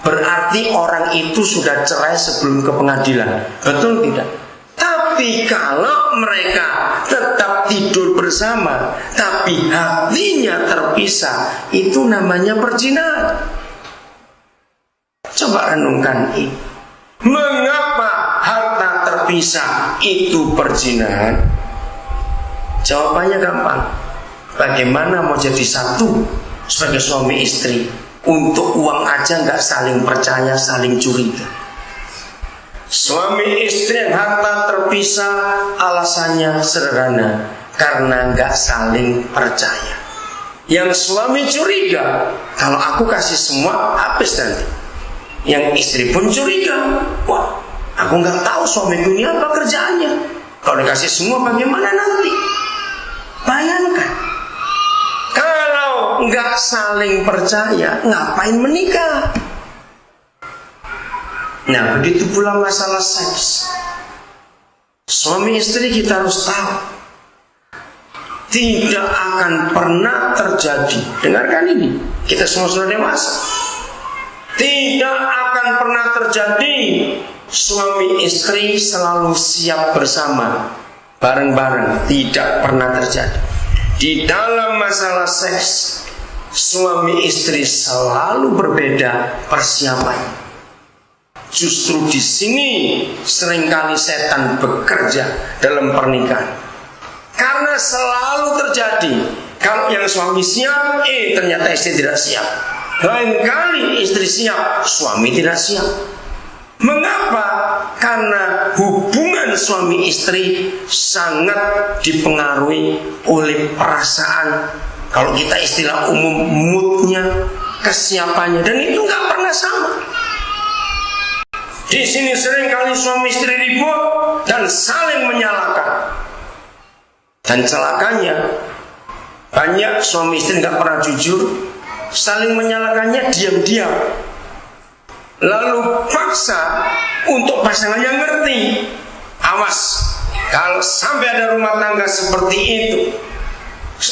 berarti orang itu sudah cerai sebelum ke pengadilan. Betul tidak? Tapi kalau mereka tetap tidur bersama tapi hatinya terpisah, itu namanya perzinahan. Coba renungkan ini. Mengapa harta terpisah itu perzinahan? Jawabannya gampang. Bagaimana mau jadi satu sebagai suami istri? Untuk uang aja gak saling percaya, saling curiga. Suami istri yang harta terpisah alasannya sederhana, karena gak saling percaya. Yang suami curiga, kalau aku kasih semua habis nanti. Yang istri pun curiga, wah aku gak tahu suamiku ini apa kerjaannya. Kalau dikasih semua bagaimana nanti? Bayangkan, kalau nggak saling percaya, ngapain menikah? Nah, begitu pula masalah seks. Suami istri kita harus tahu, tidak akan pernah terjadi. Dengarkan ini, kita semua sudah dewasa. Tidak akan pernah terjadi suami istri selalu siap bersama, bareng-bareng. Tidak pernah terjadi. Di dalam masalah seks, suami istri selalu berbeda persiapan. Justru di sini seringkali setan bekerja dalam pernikahan. Karena selalu terjadi, kalau yang suami siap, ternyata istri tidak siap. Lain kali istri siap, suami tidak siap. Mengapa? Karena hubungan suami istri sangat dipengaruhi oleh perasaan. Kalau kita istilah umum, moodnya, kesiapannya, dan itu nggak pernah sama. Di sini sering kali suami istri ribut dan saling menyalahkan. Dan celakanya, banyak suami istri nggak pernah jujur, saling menyalahkannya diam-diam. Lalu paksa untuk pasangan yang ngerti. Awas, kalau sampai ada rumah tangga seperti itu,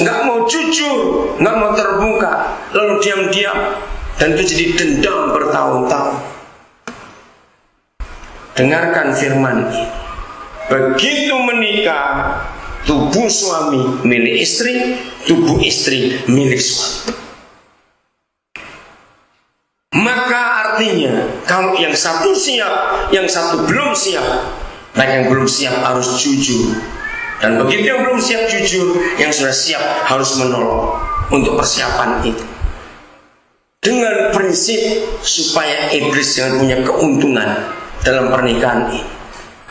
nggak mau jujur, nggak mau terbuka, lalu diam-diam, dan itu jadi dendam bertahun-tahun. Dengarkan firman ini. Begitu menikah, tubuh suami milik istri, tubuh istri milik suami. Maka artinya, kalau yang satu siap, yang satu belum siap, nah yang belum siap harus jujur. Dan begitu yang belum siap jujur, yang sudah siap harus menolong untuk persiapan itu. Dengan prinsip supaya iblis jangan punya keuntungan dalam pernikahan ini.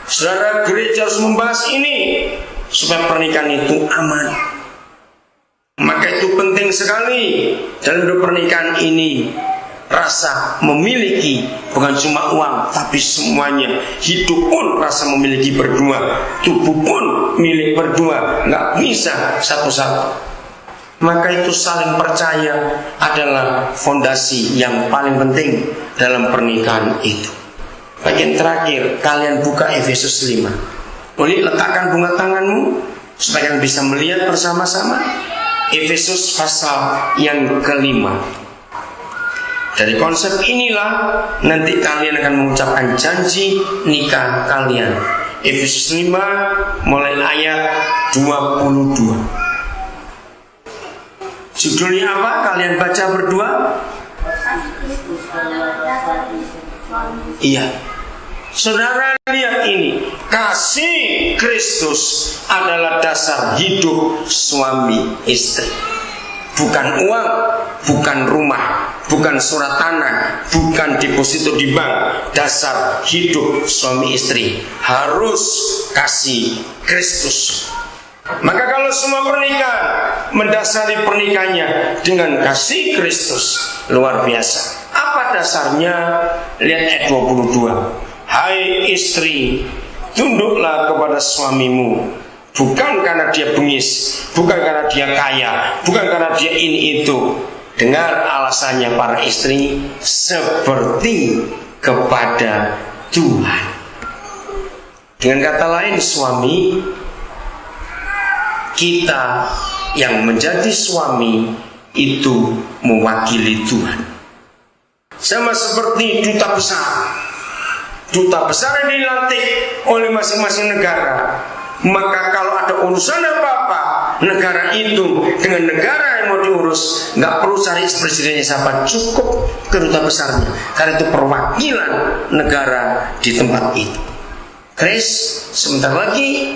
Saudara, gereja harus membahas ini supaya pernikahan itu aman. Maka itu penting sekali dalam hidup pernikahan ini. Rasa memiliki bukan cuma uang, tapi semuanya. Hidup pun rasa memiliki berdua, tubuh pun milik berdua, nggak bisa satu-satu. Maka itu saling percaya adalah fondasi yang paling penting dalam pernikahan itu. Bagian terakhir, kalian buka Efesus 5. Boleh letakkan bunga tanganmu supaya kalian bisa melihat bersama-sama. Efesus pasal yang ke-5. Dari konsep inilah nanti kalian akan mengucapkan janji nikah kalian. Efesus 5 mulai ayat 22. Judulnya apa? Kalian baca berdua? Iya. Saudara lihat ini. Kasih Kristus adalah dasar hidup suami istri. Bukan uang, bukan rumah, bukan surat tanah, bukan deposito di bank. Dasar hidup suami istri harus kasih Kristus. Maka kalau semua pernikahan mendasari pernikahannya dengan kasih Kristus, luar biasa. Apa dasarnya? Lihat ayat 22. Hai istri, tunduklah kepada suamimu. Bukan karena dia bengis, bukan karena dia kaya, bukan karena dia ini itu. Dengar alasannya para istri, seperti kepada Tuhan. Dengan kata lain, suami, kita yang menjadi suami itu mewakili Tuhan. sama seperti duta besar. Duta besar yang dilantik oleh masing-masing negara. Maka kalau ada urusan apa-apa negara itu dengan negara yang mau diurus, nggak perlu cari presidennya siapa, cukup ke duta besarnya, karena itu perwakilan negara di tempat itu. Grace, sebentar lagi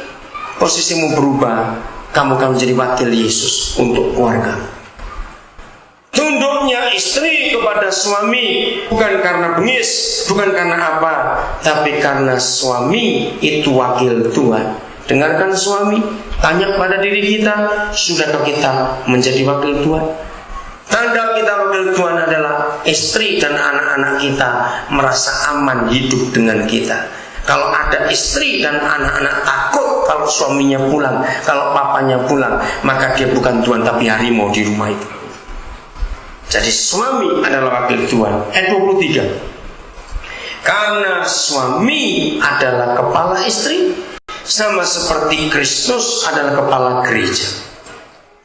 posisimu berubah, kamu akan menjadi wakil Yesus untuk keluarga. Tunduknya istri kepada suami bukan karena bengis, bukan karena apa, tapi karena suami itu wakil Tuhan. Dengarkan suami, tanya pada diri kita, sudahkah kita menjadi wakil Tuhan? Tanda kita wakil Tuhan adalah istri dan anak-anak kita merasa aman hidup dengan kita. Kalau ada istri dan anak-anak takut kalau suaminya pulang, kalau papanya pulang, maka dia bukan Tuhan tapi harimau di rumah itu. Jadi suami adalah wakil Tuhan. Ayat 23. Karena suami adalah kepala istri, sama seperti Kristus adalah kepala gereja.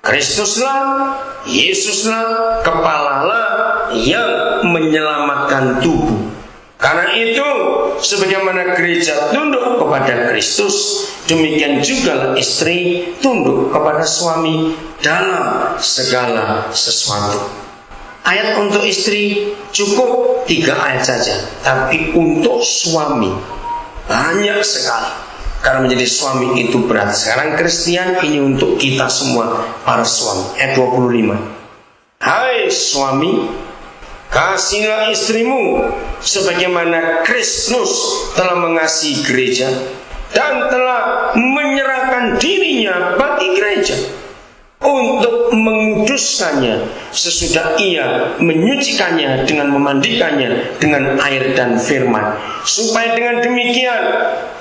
Kristuslah, Yesuslah, kepalalah yang menyelamatkan tubuh. Karena itu, sebagaimana gereja tunduk kepada Kristus, demikian juga istri tunduk kepada suami dalam segala sesuatu. Ayat untuk istri cukup 3 ayat saja, tapi untuk suami banyak sekali. Karena menjadi suami itu berat. Sekarang Kristen ini untuk kita semua para suami. Ayat 25. Hai suami, kasihilah istrimu sebagaimana Kristus telah mengasihi gereja dan telah menyerahkan dirinya bagi gereja untuk menguduskannya sesudah ia menyucikannya dengan memandikannya dengan air dan firman, supaya dengan demikian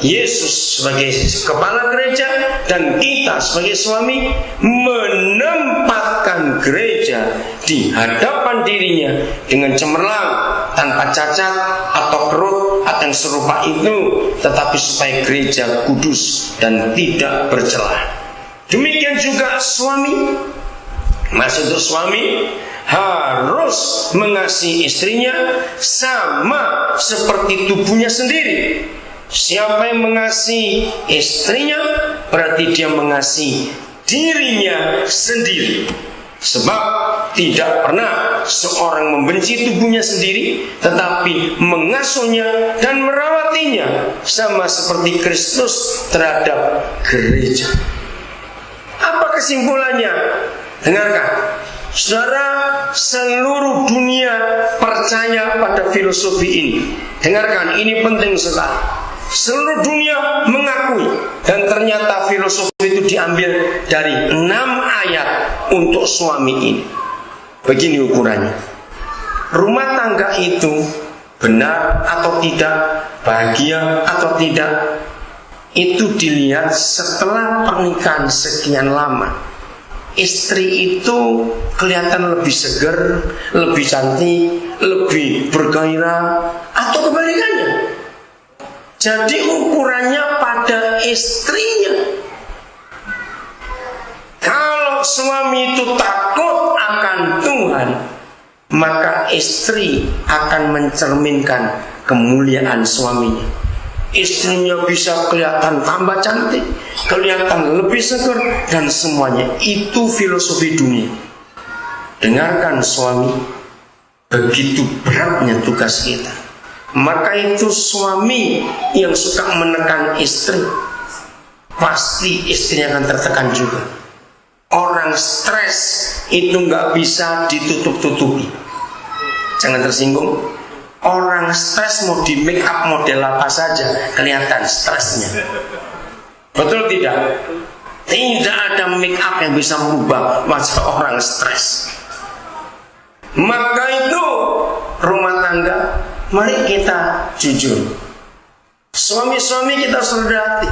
Yesus sebagai kepala gereja dan kita sebagai suami menempatkan gereja di hadapan dirinya dengan cemerlang, tanpa cacat atau kerut atau yang serupa itu, tetapi supaya gereja kudus dan tidak bercelah. Demikian juga suami, maksud untuk suami harus mengasihi istrinya sama seperti tubuhnya sendiri. Siapa yang mengasihi istrinya berarti dia mengasihi dirinya sendiri. Sebab tidak pernah seorang membenci tubuhnya sendiri, tetapi mengasuhnya dan merawatinya sama seperti Kristus terhadap gereja. Apa kesimpulannya? Dengarkan, saudara, seluruh dunia percaya pada filosofi ini. Dengarkan, ini penting sekali. Seluruh dunia mengakui, dan ternyata filosofi itu diambil dari 6 ayat untuk suami ini. Begini ukurannya. Rumah tangga itu benar atau tidak, bahagia atau tidak, itu dilihat setelah pernikahan sekian lama. Istri itu kelihatan lebih seger, lebih cantik, lebih bergairah, atau kebalikannya. Jadi ukurannya pada istrinya. Kalau suami itu takut akan Tuhan, maka istri akan mencerminkan kemuliaan suaminya. Istrinya bisa kelihatan tambah cantik, kelihatan lebih segar, dan semuanya. Itu filosofi dunia. Dengarkan suami, begitu beratnya tugas kita. Maka itu suami yang suka menekan istri, pasti istrinya akan tertekan juga. Orang stres itu nggak bisa ditutup-tutupi. Jangan tersinggung. Orang stres mau di make up model apa saja kelihatan stresnya. Betul tidak? Tidak ada make up yang bisa merubah wajah orang stres. Maka itu rumah tangga, mari kita jujur. Suami-suami kita hormati.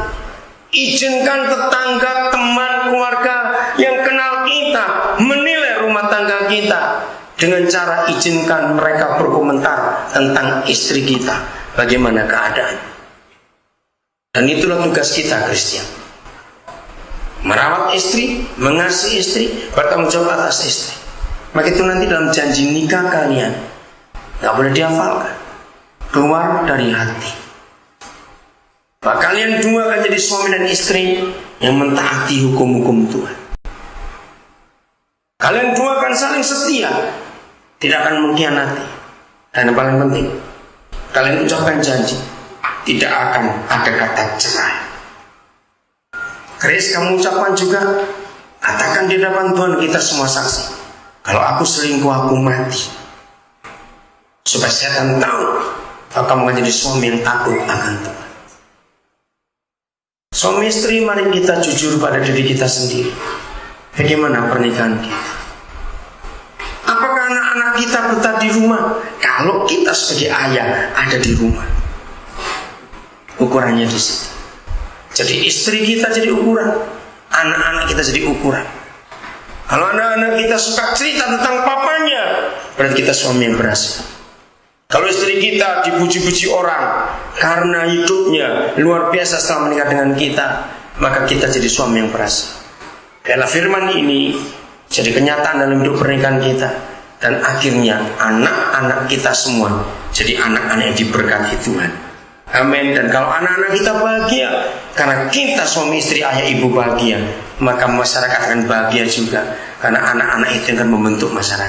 Izinkan tetangga, teman, keluarga yang kenal kita menilai rumah tangga kita. Dengan cara izinkan mereka berkomentar tentang istri kita, bagaimana keadaan. Dan itulah tugas kita Kristen. Merawat istri, mengasihi istri, bertanggung jawab atas istri. Maka itu nanti dalam janji nikah kalian, Gak boleh dihafalkan, keluar dari hati. Bahwa kalian dua akan jadi suami dan istri yang mentaati hukum-hukum Tuhan. Kalian dua akan saling setia, tidak akan mengkhianati. Dan yang paling penting, kalian ucapkan janji, tidak akan ada kata cerai. Chris, kamu ucapkan juga, katakan di depan Tuhan, kita semua saksi. Kalau aku selingkuh, aku mati. Supaya setan tahu bahwa kamu akan jadi suami yang takut akan Tuhan. Suami istri, mari kita jujur pada diri kita sendiri. Bagaimana pernikahan kita? Apakah anak-anak kita betah di rumah? Kalau kita sebagai ayah ada di rumah, ukurannya di situ. Jadi istri kita jadi ukuran, anak-anak kita jadi ukuran. Kalau anak-anak kita suka cerita tentang papanya, berarti kita suami yang berhasil. Kalau istri kita dipuji-puji orang karena hidupnya luar biasa setelah menikah dengan kita, maka kita jadi suami yang berhasil. Biarlah firman ini jadi kenyataan dalam hidup pernikahan kita, dan akhirnya anak-anak kita semua jadi anak-anak yang diberkati Tuhan. Amin. Dan kalau anak-anak kita bahagia karena kita suami istri ayah ibu bahagia, maka masyarakat akan bahagia juga, karena anak-anak itu akan membentuk masyarakat.